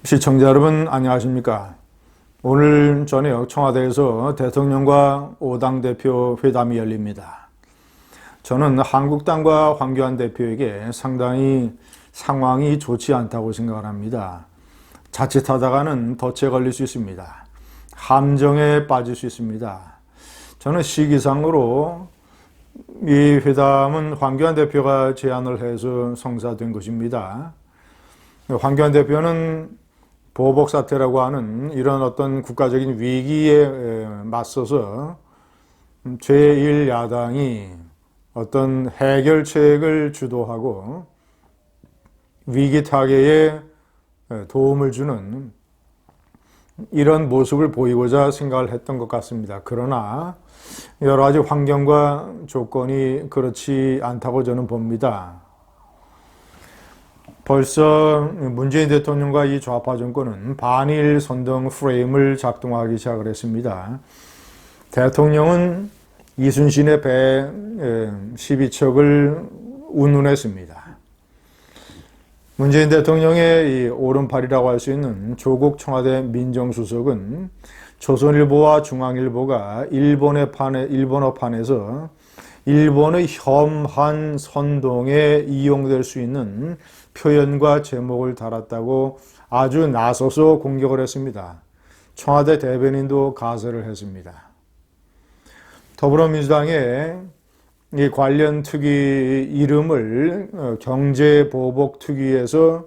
시청자 여러분 안녕하십니까? 오늘 저녁 청와대에서 대통령과 5당 대표 회담이 열립니다. 저는 한국당과 황교안 대표에게 상당히 상황이 좋지 않다고 생각을 합니다. 자칫하다가는 덫에 걸릴 수 있습니다. 함정에 빠질 수 있습니다. 저는 시기상으로 이 회담은 황교안 대표가 제안을 해서 성사된 것입니다. 황교안 대표는 보복 사태라고 하는 이런 어떤 국가적인 위기에 맞서서 제1야당이 어떤 해결책을 주도하고 위기 타개에 도움을 주는 이런 모습을 보이고자 생각을 했던 것 같습니다. 그러나 여러 가지 환경과 조건이 그렇지 않다고 저는 봅니다. 벌써 문재인 대통령과 이 좌파 정권은 반일 선동 프레임을 작동하기 시작을 했습니다. 대통령은 이순신의 배 12척을 운운했습니다. 문재인 대통령의 이 오른팔이라고 할 수 있는 조국 청와대 민정수석은 조선일보와 중앙일보가 일본어판에서 일본의 혐한 선동에 이용될 수 있는 표현과 제목을 달았다고 아주 나서서 공격을 했습니다. 청와대 대변인도 가세를 했습니다. 더불어민주당의 이 관련 특위 이름을 경제보복특위에서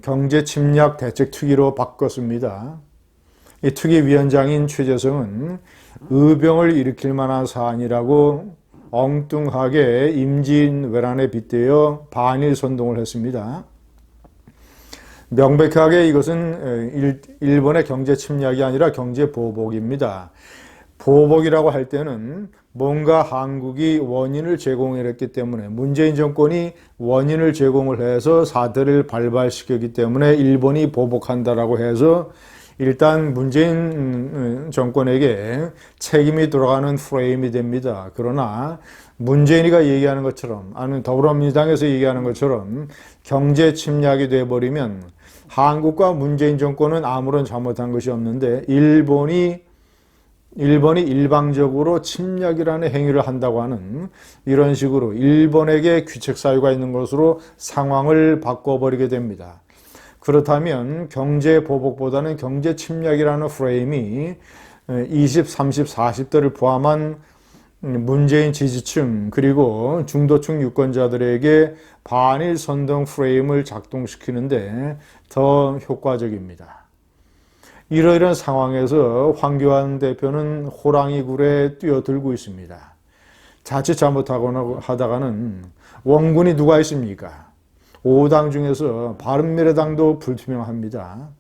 경제침략대책특위로 바꿨습니다. 이 특위위원장인 최재성은 의병을 일으킬 만한 사안이라고 엉뚱하게 임진왜란에 빗대어 반일 선동을 했습니다. 명백하게 이것은 일본의 경제 침략이 아니라 경제 보복입니다. 보복이라고 할 때는 뭔가 한국이 원인을 제공했기 때문에 문재인 정권이 원인을 제공을 해서 사태를 발발시켰기 때문에 일본이 보복한다라고 해서 일단 문재인 정권에게 책임이 돌아가는 프레임이 됩니다. 그러나 문재인이가 얘기하는 것처럼 아니면 더불어민주당에서 얘기하는 것처럼 경제 침략이 돼버리면 한국과 문재인 정권은 아무런 잘못한 것이 없는데 일본이 일방적으로 침략이라는 행위를 한다고 하는 이런 식으로 일본에게 귀책 사유가 있는 것으로 상황을 바꿔버리게 됩니다. 그렇다면 경제 보복보다는 경제 침략이라는 프레임이 20, 30, 40대를 포함한 문재인 지지층 그리고 중도층 유권자들에게 반일 선동 프레임을 작동시키는데 더 효과적입니다. 이러이러한 상황에서 황교안 대표는 호랑이 굴에 뛰어들고 있습니다. 자칫 잘못하다가는 원군이 누가 있습니까? 5당 중에서 바른미래당도 불투명합니다.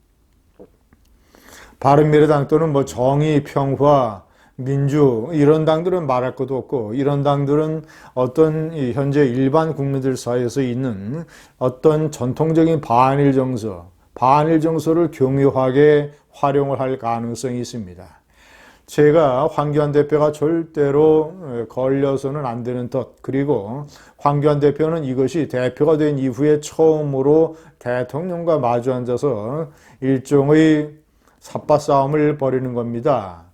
바른미래당 또는 뭐 정의, 평화, 민주 이런 당들은 말할 것도 없고 이런 당들은 어떤 현재 일반 국민들 사이에서 있는 어떤 전통적인 반일 정서를 교묘하게 활용을 할 가능성이 있습니다. 제가 황교안 대표가 절대로 걸려서는 안 되는 덫, 그리고 황교안 대표는 이것이 대표가 된 이후에 처음으로 대통령과 마주 앉아서 일종의 삿바싸움을 벌이는 겁니다.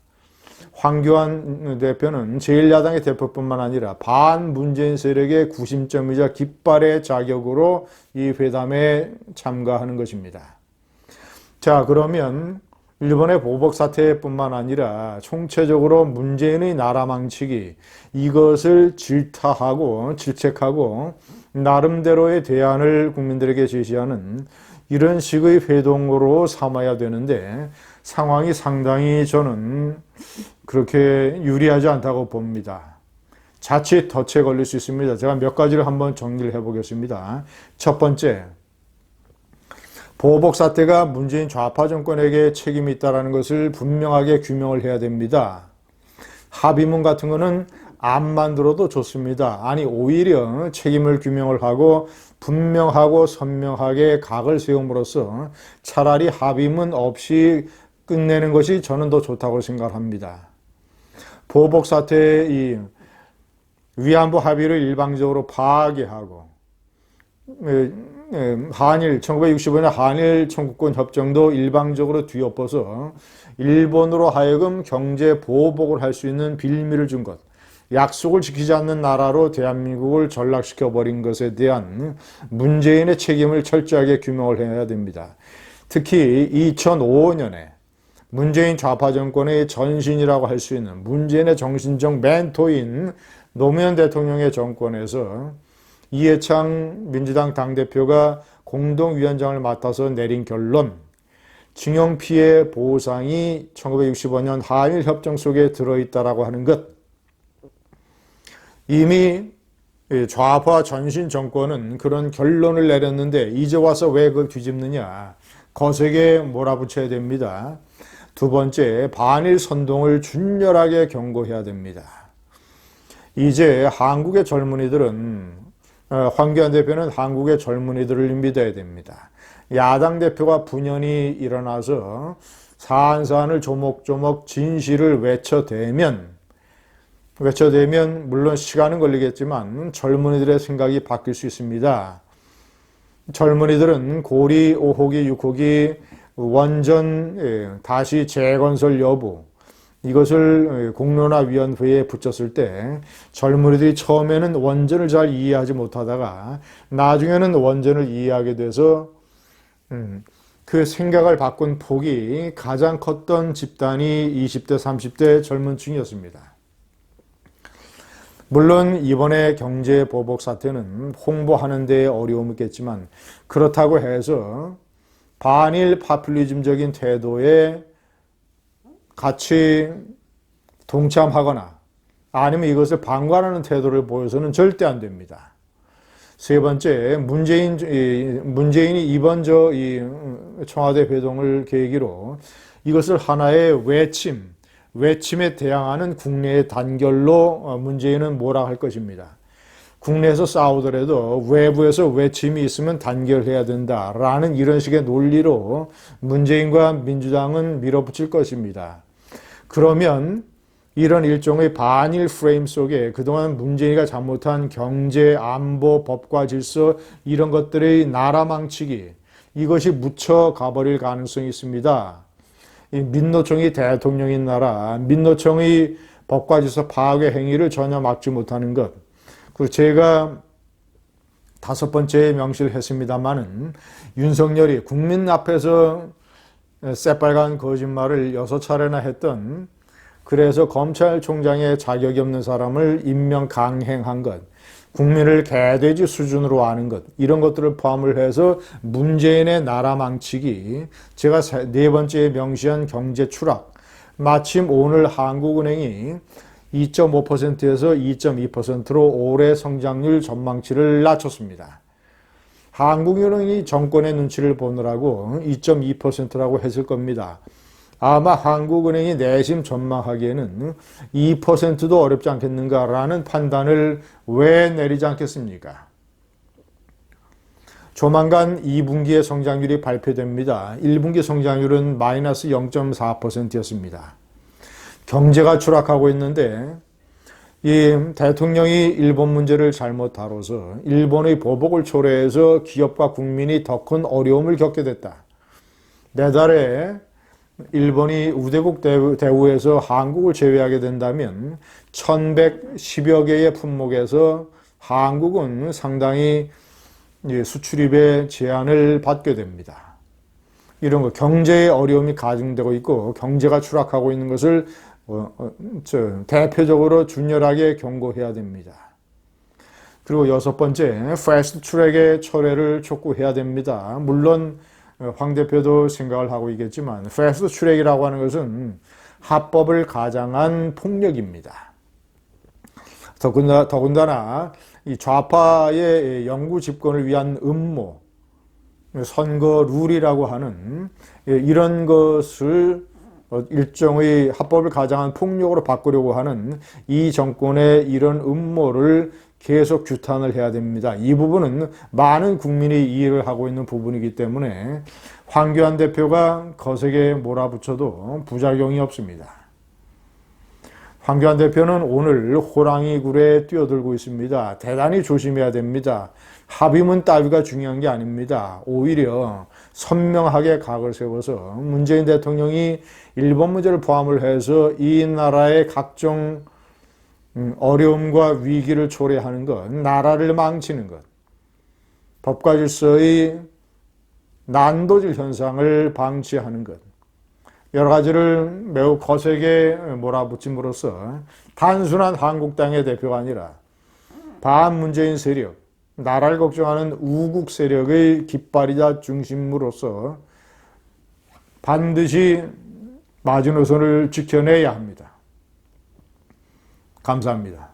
황교안 대표는 제1야당의 대표뿐만 아니라 반문재인 세력의 구심점이자 깃발의 자격으로 이 회담에 참가하는 것입니다. 자, 그러면 일본의 보복 사태뿐만 아니라 총체적으로 문재인의 나라 망치기 이것을 질타하고 질책하고 나름대로의 대안을 국민들에게 제시하는 이런 식의 회동으로 삼아야 되는데 상황이 상당히 저는 그렇게 유리하지 않다고 봅니다. 자칫 덫에 걸릴 수 있습니다. 제가 몇 가지를 한번 정리를 해보겠습니다. 첫 번째, 보복 사태가 문재인 좌파 정권에게 책임이 있다는 것을 분명하게 규명을 해야 됩니다. 합의문 같은 거는 안 만들어도 좋습니다. 아니 오히려 책임을 규명을 하고 분명하고 선명하게 각을 세움으로써 차라리 합의문 없이 끝내는 것이 저는 더 좋다고 생각합니다. 보복 사태의 이 위안부 합의를 일방적으로 파기하고 한일 1965년 한일 청구권 협정도 일방적으로 뒤엎어서 일본으로 하여금 경제 보복을 할 수 있는 빌미를 준 것, 약속을 지키지 않는 나라로 대한민국을 전락시켜 버린 것에 대한 문재인의 책임을 철저하게 규명을 해야 됩니다. 특히 2005년에 문재인 좌파 정권의 전신이라고 할 수 있는 문재인의 정신적 멘토인 노무현 대통령의 정권에서 이해창 민주당 당대표가 공동위원장을 맡아서 내린 결론, 징용 피해 보상이 1965년 한일 협정 속에 들어있다라고 하는 것. 이미 좌파 전신 정권은 그런 결론을 내렸는데 이제 와서 왜 그걸 뒤집느냐. 거세게 몰아붙여야 됩니다. 두 번째, 반일 선동을 준열하게 경고해야 됩니다. 이제 한국의 젊은이들은 황교안 대표는 한국의 젊은이들을 믿어야 됩니다. 야당 대표가 분연히 일어나서 사안사안을 조목조목 진실을 외쳐대면 물론 시간은 걸리겠지만 젊은이들의 생각이 바뀔 수 있습니다. 젊은이들은 고리 5호기, 6호기 원전 다시 재건설 여부, 이것을 공론화위원회에 붙였을 때 젊은이들이 처음에는 원전을 잘 이해하지 못하다가 나중에는 원전을 이해하게 돼서 그 생각을 바꾼 폭이 가장 컸던 집단이 20대, 30대 젊은 층이었습니다. 물론 이번에 경제 보복 사태는 홍보하는 데 어려움이 있겠지만 그렇다고 해서 반일 파퓰리즘적인 태도에 같이 동참하거나 아니면 이것을 방관하는 태도를 보여서는 절대 안 됩니다. 세 번째, 문재인이 이번 청와대 회동을 계기로 이것을 하나의 외침에 대항하는 국내의 단결로 문재인은 몰아갈 것입니다. 국내에서 싸우더라도 외부에서 외침이 있으면 단결해야 된다라는 이런 식의 논리로 문재인과 민주당은 밀어붙일 것입니다. 그러면 이런 일종의 반일 프레임 속에 그동안 문재인이가 잘못한 경제, 안보, 법과 질서 이런 것들의 나라 망치기, 이것이 묻혀가버릴 가능성이 있습니다. 이 민노총이 대통령인 나라, 민노총의 법과 질서 파괴 행위를 전혀 막지 못하는 것. 그리고 제가 5번째 명시를 했습니다마는 윤석열이 국민 앞에서 새빨간 거짓말을 6차례나 했던, 그래서 검찰총장의 자격이 없는 사람을 임명 강행한 것, 국민을 개돼지 수준으로 아는 것, 이런 것들을 포함을 해서 문재인의 나라 망치기, 제가 4번째에 명시한 경제 추락, 마침 오늘 한국은행이 2.5%에서 2.2%로 올해 성장률 전망치를 낮췄습니다. 한국은행이 정권의 눈치를 보느라고 2.2%라고 했을 겁니다. 아마 한국은행이 내심 전망하기에는 2%도 어렵지 않겠는가라는 판단을 왜 내리지 않겠습니까? 조만간 2분기의 성장률이 발표됩니다. 1분기 성장률은 마이너스 0.4%였습니다. 경제가 추락하고 있는데 이 대통령이 일본 문제를 잘못 다뤄서 일본의 보복을 초래해서 기업과 국민이 더 큰 어려움을 겪게 됐다. 내달에 일본이 우대국 대우에서 한국을 제외하게 된다면 1110여 개의 품목에서 한국은 상당히 수출입에 제한을 받게 됩니다. 이런 거 경제의 어려움이 가중되고 있고 경제가 추락하고 있는 것을 대표적으로 준열하게 경고해야 됩니다. 그리고 6번째, 패스트 트랙의 철회를 촉구해야 됩니다. 물론 황 대표도 생각을 하고 있겠지만 패스트 트랙이라고 하는 것은 합법을 가장한 폭력입니다. 더군다나 이 좌파의 영구 집권을 위한 음모, 선거 룰이라고 하는 이런 것을 일종의 합법을 가장한 폭력으로 바꾸려고 하는 이 정권의 이런 음모를 계속 규탄을 해야 됩니다. 이 부분은 많은 국민이 이해를 하고 있는 부분이기 때문에 황교안 대표가 거세게 몰아붙여도 부작용이 없습니다. 황교안 대표는 오늘 호랑이 굴에 뛰어들고 있습니다. 대단히 조심해야 됩니다. 합의문 따위가 중요한 게 아닙니다. 오히려 선명하게 각을 세워서 문재인 대통령이 일본 문제를 포함을 해서 이 나라의 각종 어려움과 위기를 초래하는 것, 나라를 망치는 것, 법과 질서의 난도질 현상을 방치하는 것, 여러 가지를 매우 거세게 몰아붙임으로써 단순한 한국당의 대표가 아니라 반문재인 세력, 나라를 걱정하는 우국 세력의 깃발이자 중심으로서 반드시 마지노선을 지켜내야 합니다. 감사합니다.